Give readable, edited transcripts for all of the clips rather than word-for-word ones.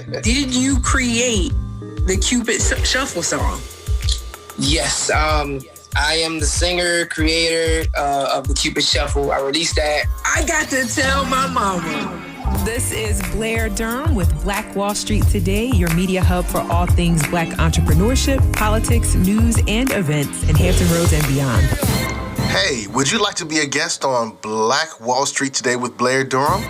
Did you create the Cupid Shuffle song? Yes. I am the singer, creator of the Cupid Shuffle. I released that. I got to tell my mama. This is Blair Durham with Black Wall Street Today, your media hub for all things Black entrepreneurship, politics, news, and events in Hampton Roads and beyond. Hey, would you like to be a guest on Black Wall Street Today with Blair Durham?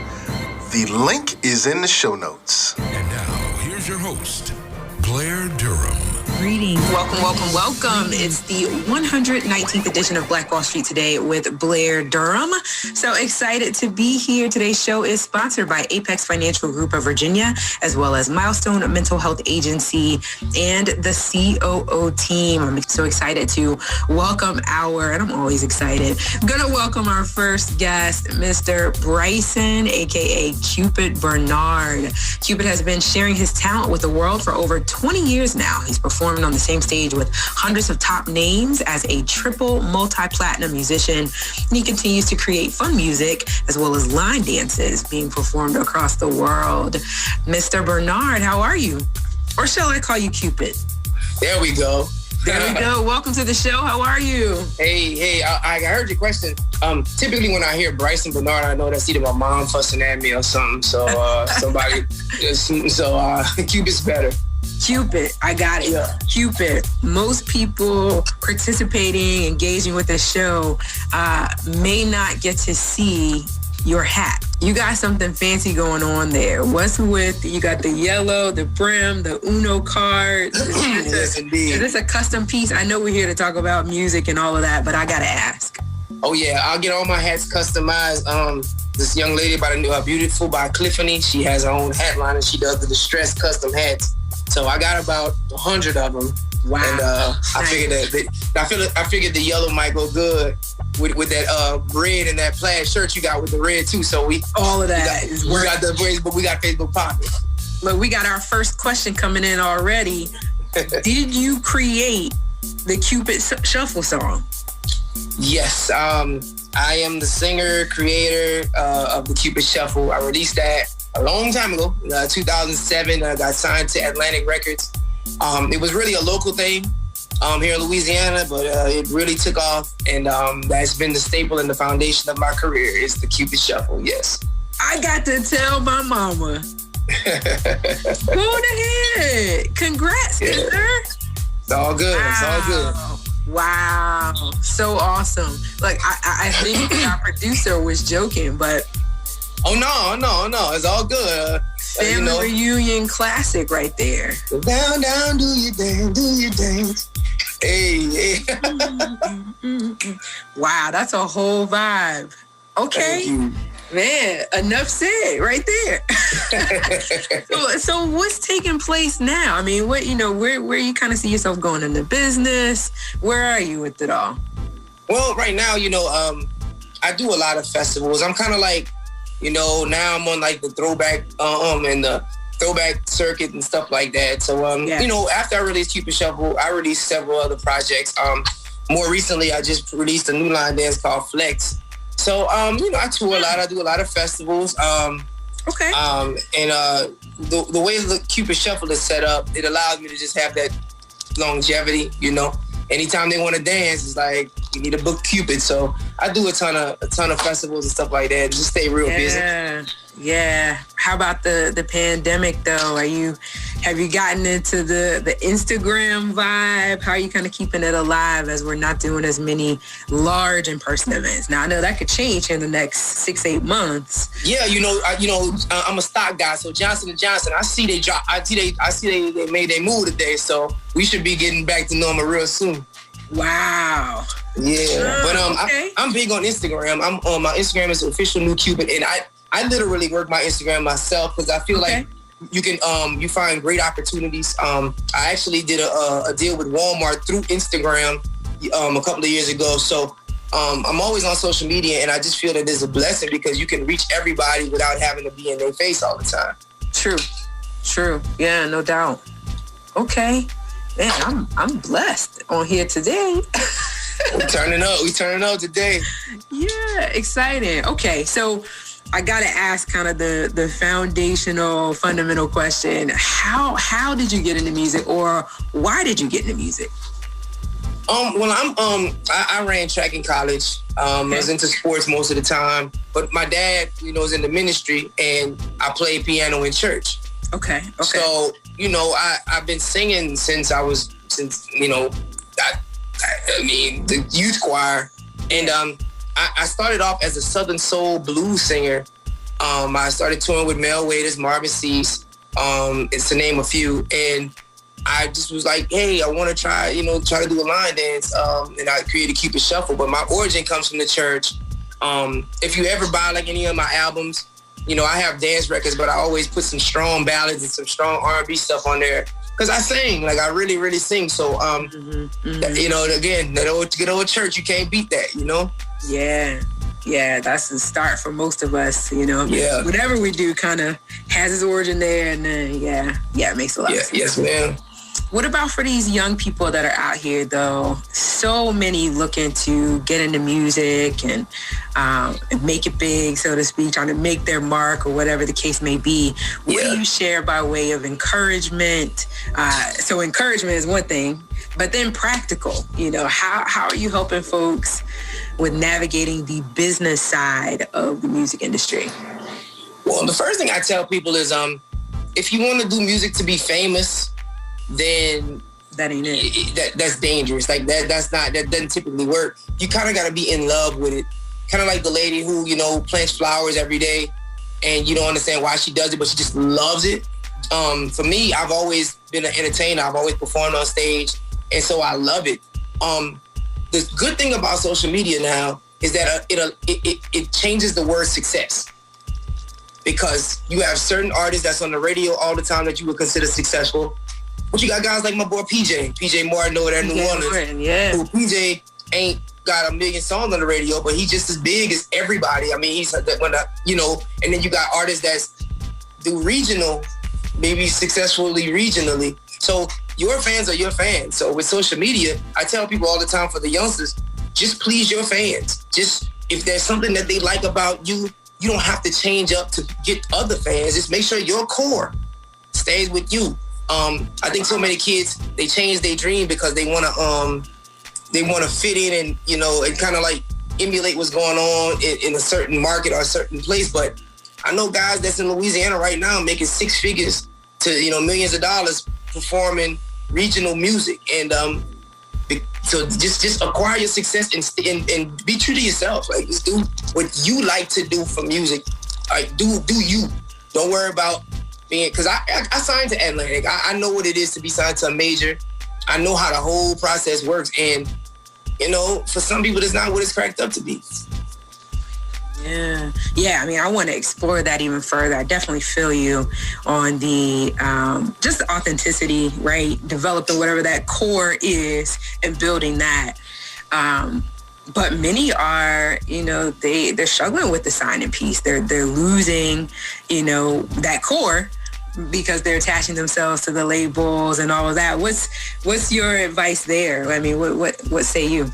The link is in the show notes. And now, here's your host, Blair Durham. Greetings. Welcome. It's the 119th edition of Black Wall Street Today with Blair Durham. So excited to be here. Today's show is sponsored by Apex Financial Group of Virginia, as well as Milestone Mental Health Agency and the COO team. I'm so excited to welcome and I'm always excited, gonna welcome our first guest, Mr. Bryson, aka Cupid Bernard. Cupid has been sharing his talent with the world for over 20 years now. He's performing on the same stage with hundreds of top names as a triple multi-platinum musician. And he continues to create fun music as well as line dances being performed across the world. Mr. Bernard, how are you? Or shall I call you Cupid? There we go. There we go. Welcome to the show. How are you? Hey, I heard your question. Typically when I hear Bryson Bernard, I know that's either my mom fussing at me or something. So Cupid's better. Cupid, I got it. Yeah. Cupid. Most people participating, engaging with the show may not get to see your hat. You got something fancy going on there. What's with, you got the yellow, the brim, the Uno cards. Yes, indeed. Is this a custom piece? I know we're here to talk about music and all of that, but I got to ask. Oh, yeah. I'll get all my hats customized. This young lady by the new Beautiful by Cliffany, she has her own hat line and she does the distressed custom hats. So I got about 100 of them. Wow. And I figured the yellow might go good with that red and that plaid shirt you got with the red too. So all of that we got the braids, but we got Facebook Pocket. Look, we got our first question coming in already. Did you create the Cupid Shuffle song? Yes. I am the singer, creator of the Cupid Shuffle. I released that a long time ago, 2007. I got signed to Atlantic Records. It was really a local thing here in Louisiana, but it really took off, and that's been the staple and the foundation of my career is the Cupid Shuffle, yes. I got to tell my mama. Go ahead. Congrats, sir. It's all good. Wow. It's all good. Wow. So awesome. Like, I think our producer was joking, but... Oh, no. It's all good. Family reunion classic right there. Down, do your dance. Hey. Wow, that's a whole vibe. Okay. Man, enough said right there. So what's taking place now? I mean, where you kind of see yourself going in the business? Where are you with it all? Well, right now, I do a lot of festivals. I'm kind of like, now I'm on like the throwback and the throwback circuit and stuff like that. So, after I released Cupid Shuffle, I released several other projects. More recently, I just released a new line dance called Flex. So, I tour a lot. I do a lot of festivals. Okay. And the way the Cupid Shuffle is set up, it allows me to just have that longevity, Anytime they want to dance, it's like you need to book Cupid. So I do a ton of festivals and stuff like that. Just stay real busy. Yeah. How about the pandemic though? Have you gotten into the Instagram vibe? How are you kind of keeping it alive as we're not doing as many large in-person events? Now I know that could change in the next 6-8 months. Yeah, I'm a stock guy. So Johnson & Johnson, I see they drop. I see they made their move today. So we should be getting back to normal real soon. Wow. Yeah, but okay. I'm big on Instagram. I'm on my Instagram is official new Cupid, and I literally work my Instagram myself because I feel like you can you find great opportunities. I actually did a deal with Walmart through Instagram a couple of years ago. So I'm always on social media, and I just feel that there's a blessing because you can reach everybody without having to be in their face all the time. True. Yeah, no doubt. Okay. Man, I'm blessed on here today. We turning up today. Yeah, exciting. Okay, so I gotta ask kind of the foundational, fundamental question. How did you get into music, or why did you get into music? Well, I ran track in college. I was into sports most of the time, but my dad, is in the ministry, and I played piano in church. Okay. So, I've been singing since the youth choir, and I started off as a Southern soul blues singer. I started touring with Mel Waiters, Marvin Cease, it's to name a few, and I just was like, hey, I want to try to do a line dance, and I created Cupid Shuffle. But my origin comes from the church. If you ever buy like any of my albums, I have dance records, but I always put some strong ballads and some strong R&B stuff on there because I sing, like I really, really sing. So, again, that good old church, you can't beat that, Yeah, that's the start for most of us, Yeah. Whatever we do kind of has its origin there, and then, it makes a lot of sense. Yes, ma'am. What about for these young people that are out here, though? So many looking to get into music and make it big, so to speak, trying to make their mark or whatever the case may be. What do you share by way of encouragement? So encouragement is one thing, but then practical, how are you helping folks with navigating the business side of the music industry? Well, the first thing I tell people is if you want to do music to be famous, then that ain't it. That's dangerous. Like that doesn't typically work. You kind of got to be in love with it. Kind of like the lady who, plants flowers every day and you don't understand why she does it, but she just loves it. For me, I've always been an entertainer. I've always performed on stage. And so I love it. The good thing about social media now is that it changes the word success. Because you have certain artists that's on the radio all the time that you would consider successful. But you got guys like my boy PJ Martin over there in New Orleans. Yeah. Who PJ ain't got a million songs on the radio, but he's just as big as everybody. I mean, he's and then you got artists that do regional, maybe successfully regionally. So your fans are your fans. So with social media, I tell people all the time, for the youngsters, just please your fans. Just if there's something that they like about you, you don't have to change up to get other fans. Just make sure your core stays with you. I think so many kids, they change their dream because they want to fit in and, and kind of like emulate what's going on in a certain market or a certain place. But I know guys that's in Louisiana right now making six figures to, millions of dollars performing regional music. And so just acquire your success and be true to yourself. Like, just do what you like to do for music. Like, do you. Don't worry about being, because I signed to Atlantic. I know what it is to be signed to a major. I know how the whole process works. And, for some people, it's not what it's cracked up to be. Yeah. I mean, I want to explore that even further. I definitely feel you on the just the authenticity, right? Developing whatever that core is and building that. But many are, they're struggling with the signing piece. They're losing, that core because they're attaching themselves to the labels and all of that. What's your advice there? I mean, what say you?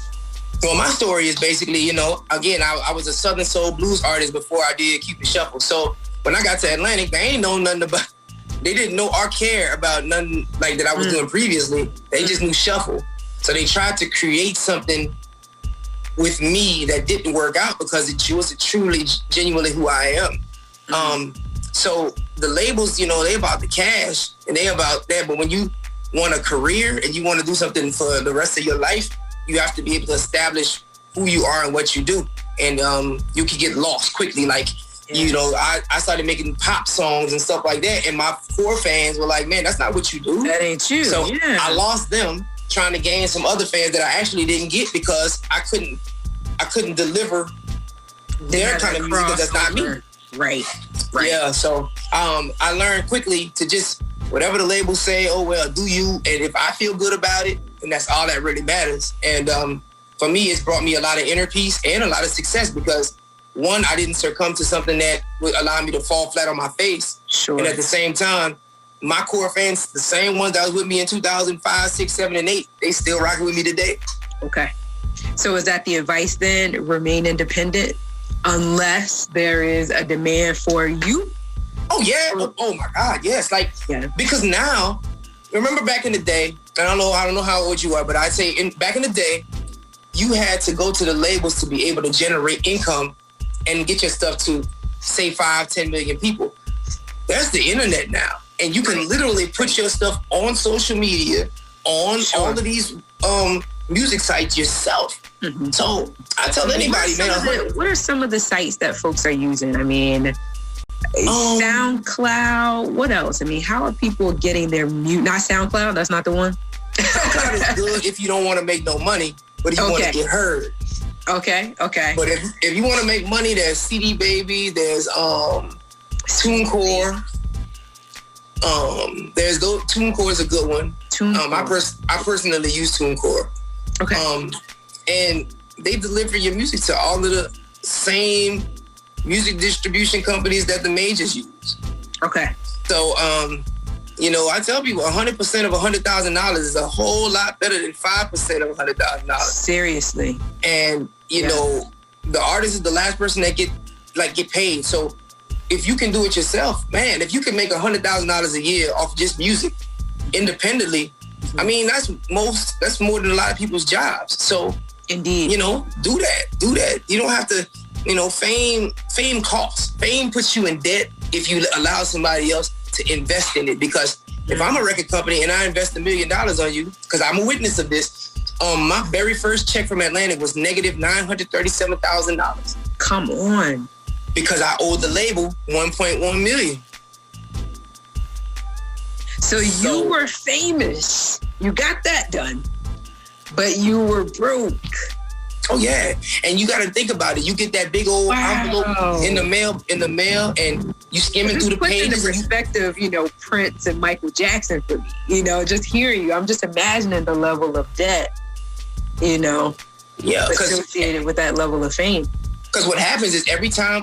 Well, my story is basically, again, I was a Southern soul blues artist before I did Cupid Shuffle. So when I got to Atlantic, they ain't know nothing about, they didn't know or care about nothing like that I was doing previously. They just knew shuffle. So they tried to create something with me that didn't work out because it wasn't truly, genuinely who I am. So the labels, they about the cash and they about that. But when you want a career and you want to do something for the rest of your life, you have to be able to establish who you are and what you do. And you can get lost quickly. Like, I started making pop songs and stuff like that. And my core fans were like, man, that's not what you do. That ain't you. So I lost them trying to gain some other fans that I actually didn't get because I couldn't deliver their kind of music that's not me. Right. Yeah, so I learned quickly to just, whatever the labels say, oh, well, do you. And if I feel good about it, then that's all that really matters. And for me, it's brought me a lot of inner peace and a lot of success because, one, I didn't succumb to something that would allow me to fall flat on my face. Sure. And at the same time, my core fans, the same ones that was with me in 2005, 6, 7, and 8, they still rocking with me today. Okay. So is that the advice then? Remain independent? unless there is a demand for you. Oh yeah. Oh my God. Yes. Because now, remember back in the day, I don't know how old you are, but I'd say back in the day, you had to go to the labels to be able to generate income and get your stuff to say 5-10 million people. That's the internet now. And you can literally put your stuff on social media, on all of these music sites yourself. Mm-hmm. So I tell anybody, what are some of the sites that folks are using? I mean, SoundCloud. What else? I mean, how are people getting their not SoundCloud? That's not the one. SoundCloud is good if you don't want to make no money, but if you want to get heard. Okay. But if you want to make money, there's CD Baby, there's TuneCore. TuneCore is a good one. I personally use TuneCore. Okay. And they deliver your music to all of the same music distribution companies that the majors use. Okay. So, I tell people 100% of $100,000 is a whole lot better than 5% of $100,000. Seriously. And, the artist is the last person that get paid. So if you can do it yourself, man, if you can make $100,000 a year off just music independently, I mean, that's more than a lot of people's jobs. So, indeed, do that. You don't have to, fame costs. Fame puts you in debt if you allow somebody else to invest in it. Because if I'm a record company and I invest $1 million on you, because I'm a witness of this, my very first check from Atlantic was negative $937,000. Come on. Because I owed the label $1.1 million. So you were famous. You got that done. But you were broke. Oh yeah. And you got to think about it. You get that big old envelope in the mail and you skimming through the pages. In the perspective, Prince and Michael Jackson for me. Just hearing you, I'm just imagining the level of debt, associated with that level of fame. Because what happens is every time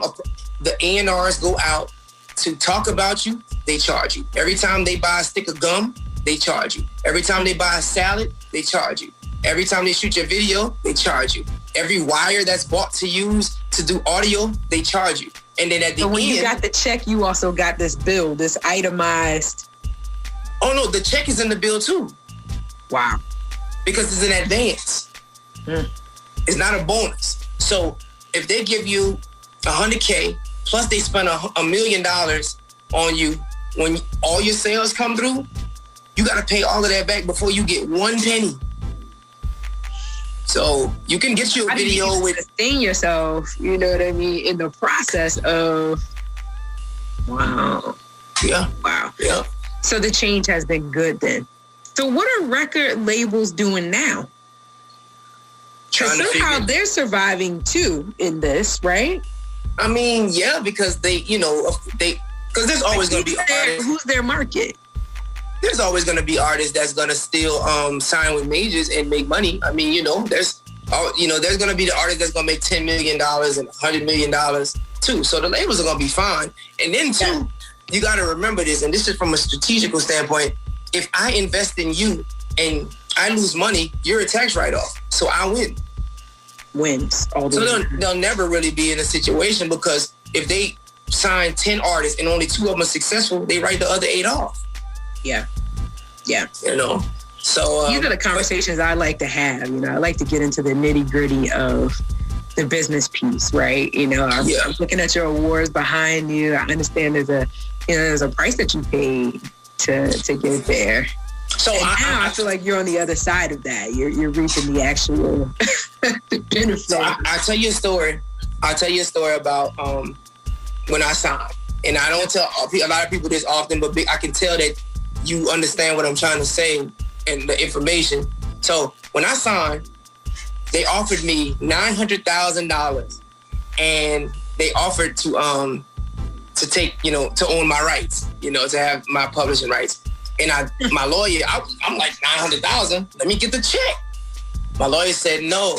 the A&Rs go out to talk about you, they charge you. Every time they buy a stick of gum, they charge you. Every time they buy a salad, they charge you. Every time they shoot your video, they charge you. Every wire that's bought to use to do audio, they charge you. And then at the end... when you got the check, you also got this bill, this itemized... Oh, no, the check is in the bill, too. Wow. Because it's an advance. It's not a bonus. So if they give you $100K, plus they spend $1 million on you, when all your sales come through, you got to pay all of that back before you get one penny. So you can get you a video with... sustain yourself, you know what I mean, in the process of... Wow. Yeah. Wow. Yeah. So the change has been good then. So what are record labels doing now? Somehow they're surviving too in this, right? I mean, yeah, because because there's always going to be artists. Who's their market? There's always going to be artists that's going to still sign with majors and make money. I mean, there's going to be the artist that's going to make $10 million and $100 million too. So the labels are going to be fine. And then too, you got to remember this, and this is from a strategical standpoint. If I invest in you and I lose money, you're a tax write-off. So I win. Wins. All the so they'll never really be in a situation, because if they sign 10 artists and only 2 of them are successful, they write the other 8 off. Yeah. So these are the conversations I like to have. I like to get into the nitty gritty of the business piece, right? I'm looking at your awards behind you. I understand there's a price that you paid to get there. So I feel like you're on the other side of that. You're reaping the actual benefit. So I'll tell you a story. About when I signed. And I don't tell a lot of people this often, but I can tell that you understand what I'm trying to say and the information. So when I signed, they offered me $900,000, and they offered to take, to own my rights, to have my publishing rights. And my lawyer, I'm like, $900,000, let me get the check. My lawyer said, no.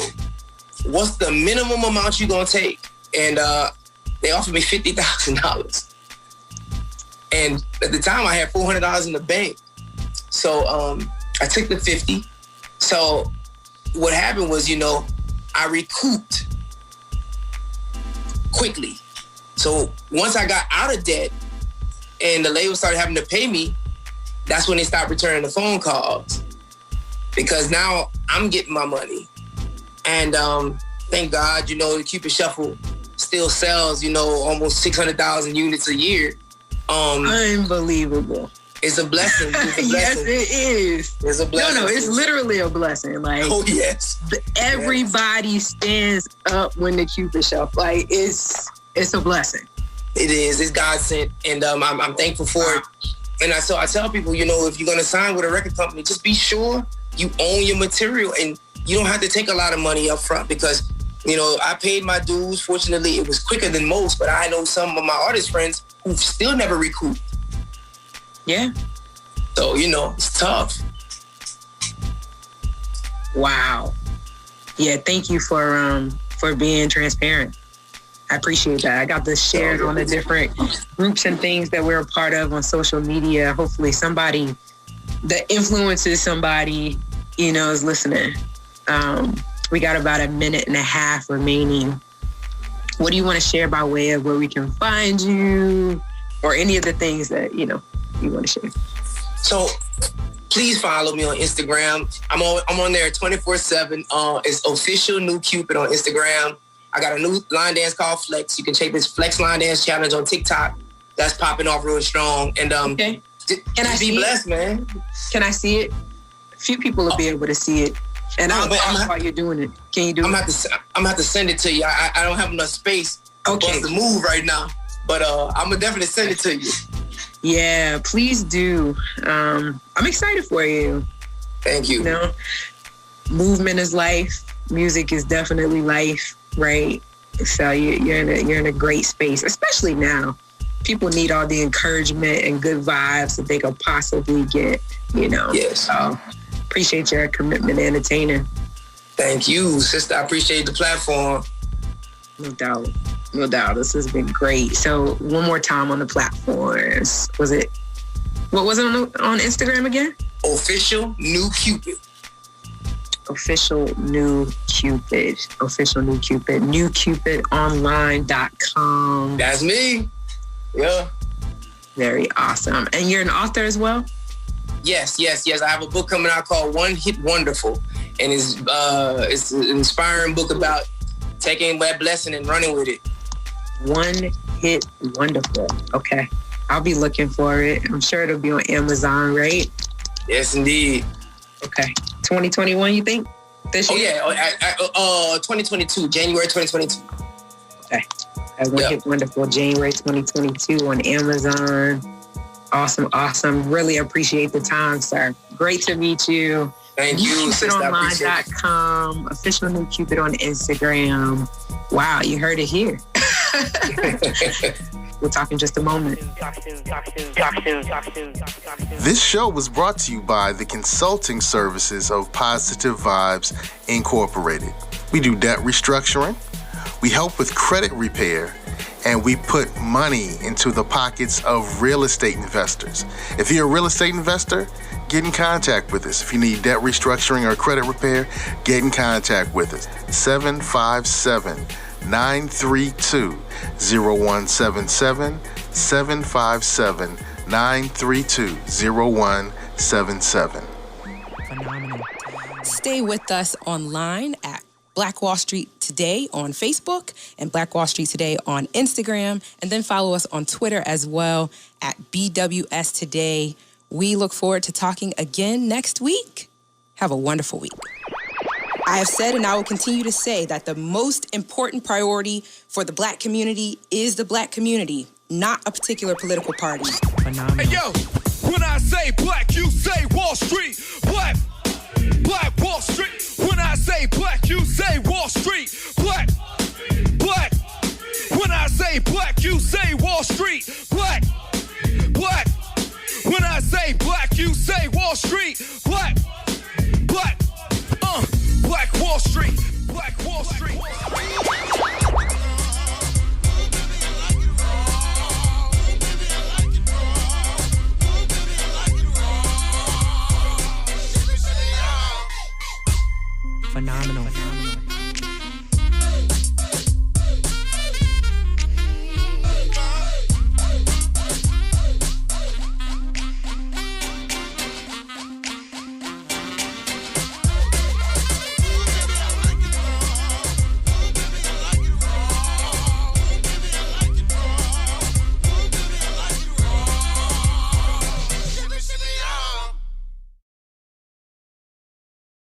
What's the minimum amount you gonna take? And they offered me $50,000. And at the time I had $400 in the bank. So I took the 50. So what happened was, I recouped quickly. So once I got out of debt and the label started having to pay me, that's when they stopped returning the phone calls. Because now I'm getting my money. And thank God, the Cupid Shuffle still sells, almost 600,000 units a year. Unbelievable. It's a blessing. It's a blessing. Yes, it is. It's a blessing. No, it's literally a blessing. Like, oh, yes. Everybody stands up when the Cupid Shuffle. Like, it's a blessing. It is. It's God sent. And I'm thankful for it. And so I tell people, if you're going to sign with a record company, just be sure you own your material and you don't have to take a lot of money up front because, I paid my dues. Fortunately, it was quicker than most, but I know some of my artist friends who've still never recouped. Yeah. So, it's tough. Wow. Yeah, thank you for being transparent. I appreciate that. I got this shared on the different groups and things that we're a part of on social media. Hopefully somebody that influences somebody, is listening. We got about a minute and a half remaining. What do you want to share by way of where we can find you or any of the things that, you want to share? So please follow me on Instagram. I'm on there 24/7. It's official New Cupid on Instagram. I got a new line dance called Flex. You can check this Flex line dance challenge on TikTok. That's popping off real strong. And okay. Can I be blessed, man? Can I see it? A few people will be able to see it. And I'll talk while you're doing it. Can you do it? I'm gonna have to send it to you. I don't have enough space for us to move right now. But I'm gonna definitely send it to you. Yeah, please do. I'm excited for you. Thank you. Movement is life. Music is definitely life, right? So you're in a great space, especially now. People need all the encouragement and good vibes that they could possibly get, Yes. So appreciate your commitment to entertaining. Thank you, sister. I appreciate the platform. No doubt. No doubt. This has been great. So one more time on the platforms. What was it on Instagram again? Official New Cupid. Official New Cupid. Official New Cupid. NewCupidOnline.com. That's me. Yeah. Very awesome. And you're an author as well? Yes. I have a book coming out called One Hit Wonderful. And it's an inspiring book about taking that blessing and running with it. One Hit Wonderful. Okay. I'll be looking for it. I'm sure it'll be on Amazon, right? Yes, indeed. Okay. 2021, you think? This year? Oh, yeah. 2022, January 2022. Okay. One Hit Wonderful, January 2022 on Amazon. Awesome. Really appreciate the time, sir. Great to meet you. Thank you. NewCupidOnline.com. Official New Cupid on Instagram. Wow, you heard it here. We'll talk in just a moment. This show was brought to you by the consulting services of Positive Vibes Incorporated. We do debt restructuring, we help with credit repair, and we put money into the pockets of real estate investors. If you're a real estate investor, get in contact with us. If you need debt restructuring or credit repair, get in contact with us. 757-932-0177, 757-932-0177. Phenomenal. Stay with us online at Black Wall Street Today on Facebook and Black Wall Street Today on Instagram, and then follow us on Twitter as well at BWS Today. We look forward to talking again next week. Have a wonderful week. I have said and I will continue to say that the most important priority for the Black community is the Black community, not a particular political party. Phenomenal. Hey, yo, when I say black, you say Wall Street. Black Wall Street. When I say black, you say Wall Street. Black. When I say black, you say Wall Street. Black. When I say black, you say Wall Street. Black. Black Wall Street. Black Wall Street.